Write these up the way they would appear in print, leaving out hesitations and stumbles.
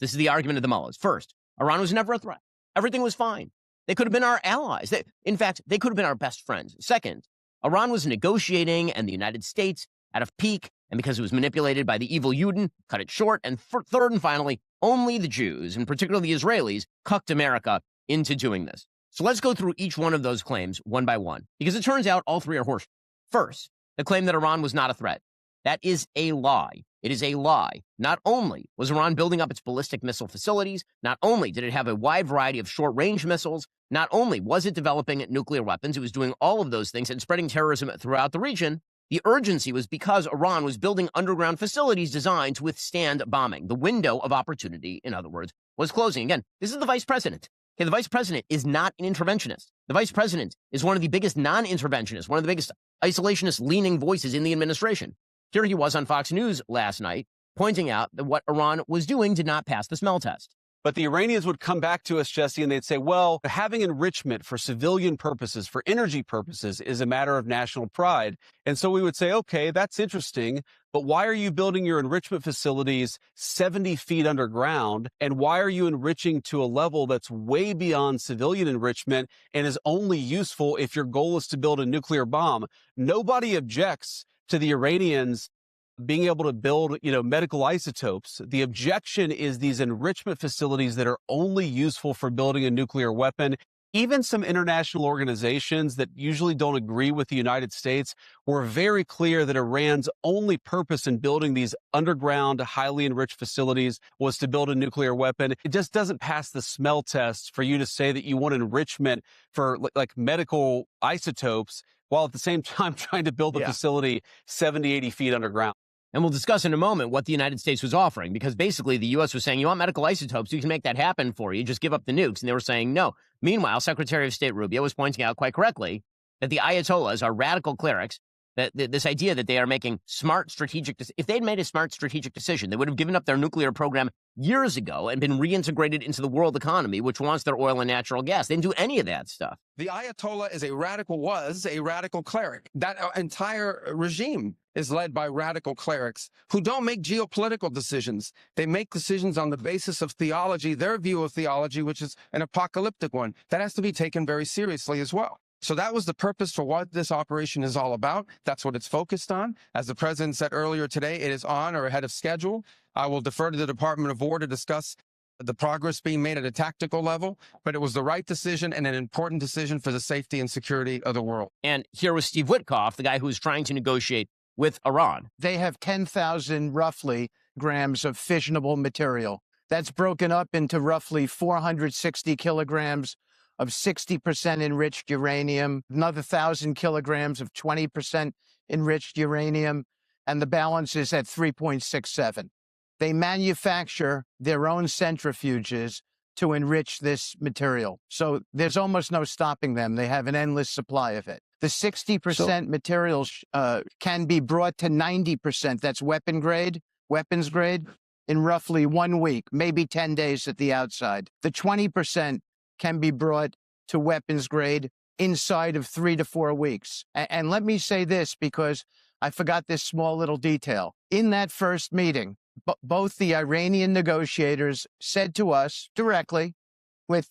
This is the argument of the mullahs. First, Iran was never a threat. Everything was fine. They could have been our allies. In fact, they could have been our best friends. Second, Iran was negotiating, and the United States, at a peak, and because it was manipulated by the evil Yudin, cut it short. And third and finally, only the Jews, and particularly the Israelis, cucked America into doing this. So let's go through each one of those claims one by one, because it turns out all three are horseshit. First, the claim that Iran was not a threat. That is a lie. It is a lie. Not only was Iran building up its ballistic missile facilities, not only did it have a wide variety of short-range missiles, not only was it developing nuclear weapons, it was doing all of those things and spreading terrorism throughout the region. The urgency was because Iran was building underground facilities designed to withstand bombing. The window of opportunity, in other words, was closing. Again, this is the vice president. Okay, the vice president is not an interventionist. The vice president is one of the biggest non-interventionists, one of the biggest isolationist-leaning voices in the administration. Here he was on Fox News last night, pointing out that what Iran was doing did not pass the smell test. But the Iranians would come back to us, Jesse, and they'd say, well, having enrichment for civilian purposes, for energy purposes, is a matter of national pride. And so we would say, okay, that's interesting, but why are you building your enrichment facilities 70 feet underground? And why are you enriching to a level that's way beyond civilian enrichment and is only useful if your goal is to build a nuclear bomb? Nobody objects to the Iranians being able to build, medical isotopes. The objection is these enrichment facilities that are only useful for building a nuclear weapon. Even some international organizations that usually don't agree with the United States were very clear that Iran's only purpose in building these underground, highly enriched facilities was to build a nuclear weapon. It just doesn't pass the smell test for you to say that you want enrichment for like medical isotopes while at the same time trying to build a facility 70, 80 feet underground. And we'll discuss in a moment what the United States was offering, because basically the U.S. was saying, you want medical isotopes, you can make that happen for you, just give up the nukes. And they were saying no. Meanwhile, Secretary of State Rubio was pointing out quite correctly that the Ayatollahs are radical clerics, that this idea that they are making smart strategic, if they'd made a smart strategic decision, they would have given up their nuclear program years ago and been reintegrated into the world economy, which wants their oil and natural gas. They didn't do any of that stuff. The Ayatollah was a radical cleric. That entire regime is led by radical clerics who don't make geopolitical decisions. They make decisions on the basis of theology, their view of theology, which is an apocalyptic one. That has to be taken very seriously as well. So that was the purpose for what this operation is all about. That's what it's focused on. As the president said earlier today, it is on or ahead of schedule. I will defer to the Department of War to discuss the progress being made at a tactical level, but it was the right decision and an important decision for the safety and security of the world. And here was Steve Witkoff, the guy who was trying to negotiate with Iran. They have 10,000 roughly grams of fissionable material. That's broken up into roughly 460 kilograms of 60% enriched uranium, another 1,000 kilograms of 20% enriched uranium, and the balance is at 3.67. They manufacture their own centrifuges to enrich this material. So there's almost no stopping them. They have an endless supply of it. The 60% materials can be brought to 90%. That's weapons grade, in roughly 1 week, maybe 10 days at the outside. The 20% can be brought to weapons grade inside of 3 to 4 weeks. And let me say this, because I forgot this small little detail. In that first meeting, both the Iranian negotiators said to us directly, with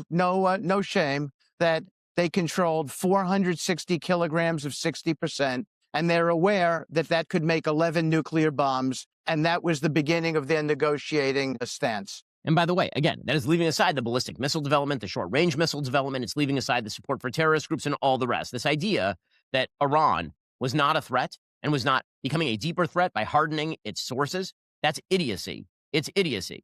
no shame, that they controlled 460 kilograms of 60%, and they're aware that that could make 11 nuclear bombs, and that was the beginning of their negotiating stance. And by the way, again, that is leaving aside the ballistic missile development, the short-range missile development. It's leaving aside the support for terrorist groups and all the rest. This idea that Iran was not a threat and was not becoming a deeper threat by hardening its sources, that's idiocy. It's idiocy.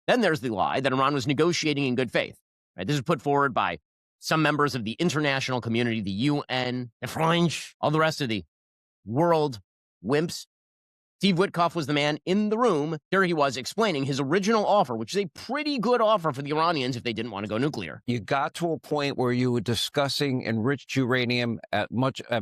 Then there's the lie that Iran was negotiating in good faith. Right? This is put forward by some members of the international community, the UN, the French, all the rest of the world wimps. Steve Witkoff was the man in the room. There he was explaining his original offer, which is a pretty good offer for the Iranians if they didn't want to go nuclear. You got to a point where you were discussing enriched uranium at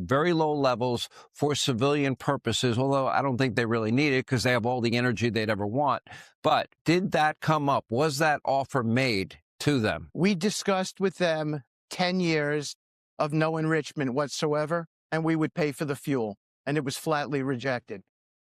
very low levels for civilian purposes, although I don't think they really need it because they have all the energy they'd ever want. But did that come up? Was that offer made to them? We discussed with them 10 years of no enrichment whatsoever, and we would pay for the fuel, and it was flatly rejected.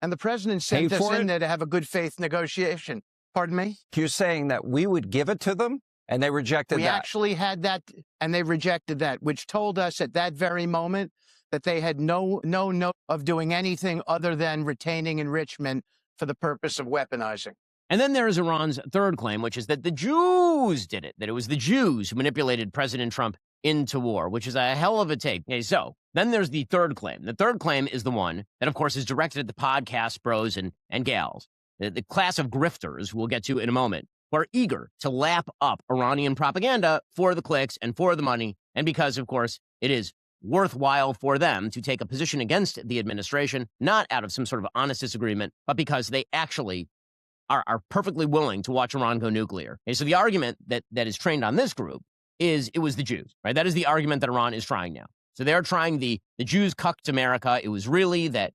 And the president sent us in there to have a good faith negotiation. Pardon me? You're saying that we would give it to them and they rejected We that? actually had that, and they rejected that, which told us at that very moment that they had no note of doing anything other than retaining enrichment for the purpose of weaponizing. And then there is Iran's third claim, which is that the Jews did it, that it was the Jews who manipulated President Trump into war, which is a hell of a take. Okay, so then there's the third claim. The third claim is the one that, of course, is directed at the podcast bros and gals, the class of grifters we'll get to in a moment, who are eager to lap up Iranian propaganda for the clicks and for the money, and because, of course, it is worthwhile for them to take a position against the administration, not out of some sort of honest disagreement, but because they actually are perfectly willing to watch Iran go nuclear. Okay, so the argument that is trained on this group is it was the Jews, right? That is the argument that Iran is trying now. So they're trying the Jews cucked America. It was really that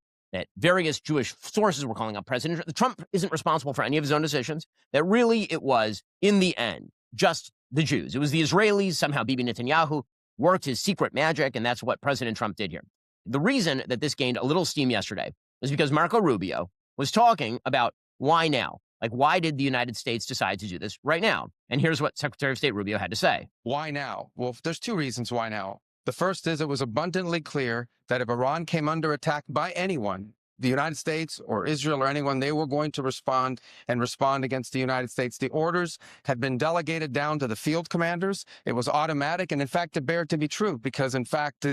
various Jewish sources were calling up President Trump isn't responsible for any of his own decisions, that really it was, in the end, just the Jews. It was the Israelis, somehow Bibi Netanyahu worked his secret magic, and that's what President Trump did here. The reason that this gained a little steam yesterday was because Marco Rubio was talking about why now? Like, why did the United States decide to do this right now? And here's what Secretary of State Rubio had to say. Why now? Well, there's two reasons why now. The first is it was abundantly clear that if Iran came under attack by anyone, the United States or Israel or anyone, they were going to respond against the United States. The orders had been delegated down to the field commanders. It was automatic. And in fact, it bared to be true because, in fact,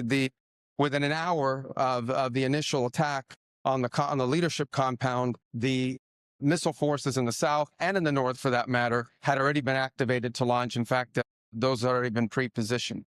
within an hour of the initial attack on the leadership compound, the missile forces in the south and in the north, for that matter, had already been activated to launch. In fact, those had already been pre-positioned.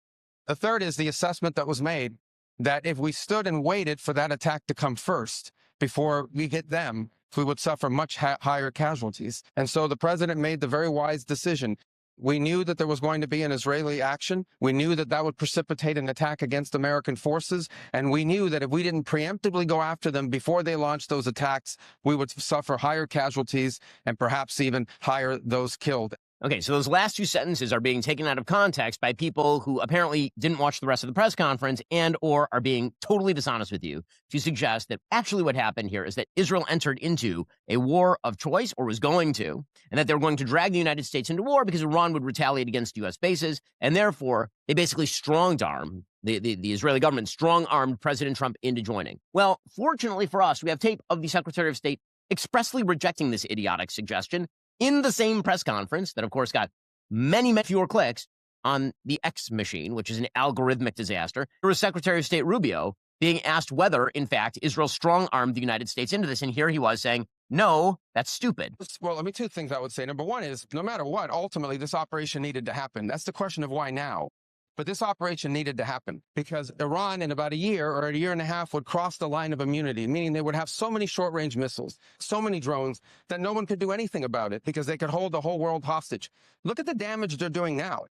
The third is the assessment that was made that if we stood and waited for that attack to come first before we hit them, we would suffer much higher casualties. And so the president made the very wise decision. We knew that there was going to be an Israeli action. We knew that that would precipitate an attack against American forces. And we knew that if we didn't preemptively go after them before they launched those attacks, we would suffer higher casualties and perhaps even higher those killed. Okay, so those last two sentences are being taken out of context by people who apparently didn't watch the rest of the press conference and or are being totally dishonest with you to suggest that actually what happened here is that Israel entered into a war of choice or was going to, and that they were going to drag the United States into war because Iran would retaliate against U.S. bases, and therefore they basically strong-armed, the Israeli government strong-armed President Trump into joining. Well, fortunately for us, we have tape of the Secretary of State expressly rejecting this idiotic suggestion in the same press conference that, of course, got many, many fewer clicks on the X machine, which is an algorithmic disaster. There was Secretary of State Rubio being asked whether, in fact, Israel strong-armed the United States into this. And here he was saying, no, that's stupid. Well, two things I would say. Number one is, no matter what, ultimately, this operation needed to happen. That's the question of why now. But this operation needed to happen because Iran in about a year or a year and a half would cross the line of immunity, meaning they would have so many short-range missiles, so many drones that no one could do anything about it because they could hold the whole world hostage. Look at the damage they're doing now.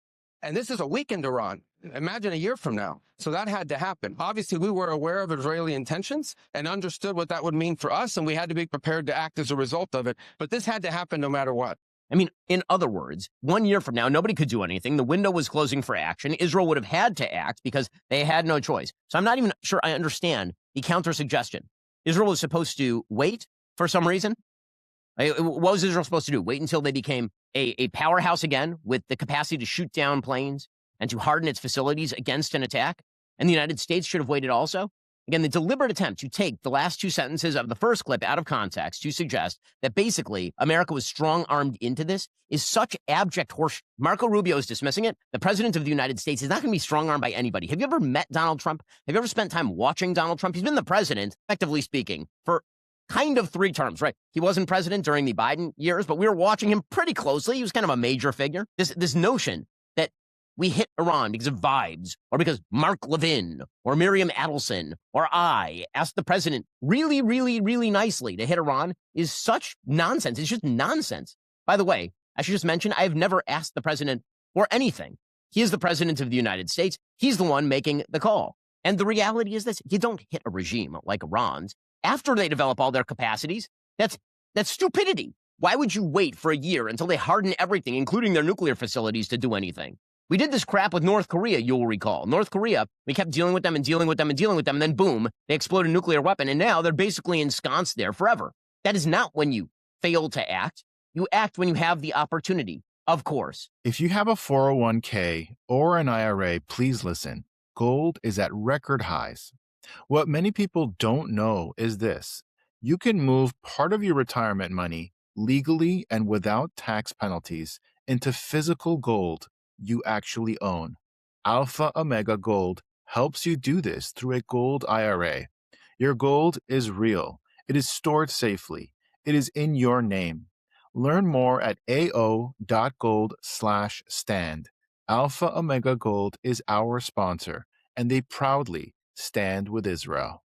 And this is a weakened Iran. Imagine a year from now. So that had to happen. Obviously, we were aware of Israeli intentions and understood what that would mean for us, and we had to be prepared to act as a result of it. But this had to happen no matter what. I mean, in other words, 1 year from now, nobody could do anything. The window was closing for action. Israel would have had to act because they had no choice. So I'm not even sure I understand the counter suggestion. Israel was supposed to wait for some reason. What was Israel supposed to do? Wait until they became a powerhouse again with the capacity to shoot down planes and to harden its facilities against an attack? And the United States should have waited also? Again, the deliberate attempt to take the last two sentences of the first clip out of context to suggest that basically America was strong-armed into this is such abject horse. Marco Rubio is dismissing it. The president of the United States is not going to be strong-armed by anybody. Have you ever met Donald Trump? Have you ever spent time watching Donald Trump? He's been the president, effectively speaking, for kind of 3 terms, right? He wasn't president during the Biden years, but we were watching him pretty closely. He was kind of a major figure. This notion that we hit Iran because of vibes, or because Mark Levin, or Miriam Adelson, or I asked the president really, really, really nicely to hit Iran is such nonsense. It's just nonsense. By the way, I should just mention, I have never asked the president for anything. He is the president of the United States. He's the one making the call. And the reality is this: you don't hit a regime like Iran's after they develop all their capacities. That's stupidity. Why would you wait for a year until they harden everything, including their nuclear facilities, to do anything? We did this crap with North Korea, you'll recall. North Korea, we kept dealing with them and dealing with them and dealing with them, and then boom, they explode a nuclear weapon, and now they're basically ensconced there forever. That is not when you fail to act. You act when you have the opportunity, of course. If you have a 401k or an IRA, please listen. Gold is at record highs. What many people don't know is this: you can move part of your retirement money legally and without tax penalties into physical gold you actually own. Alpha Omega Gold helps you do this through a gold IRA. Your gold is real. It is stored safely. It is in your name. Learn more at ao.gold/stand. Alpha Omega Gold is our sponsor, and they proudly stand with Israel.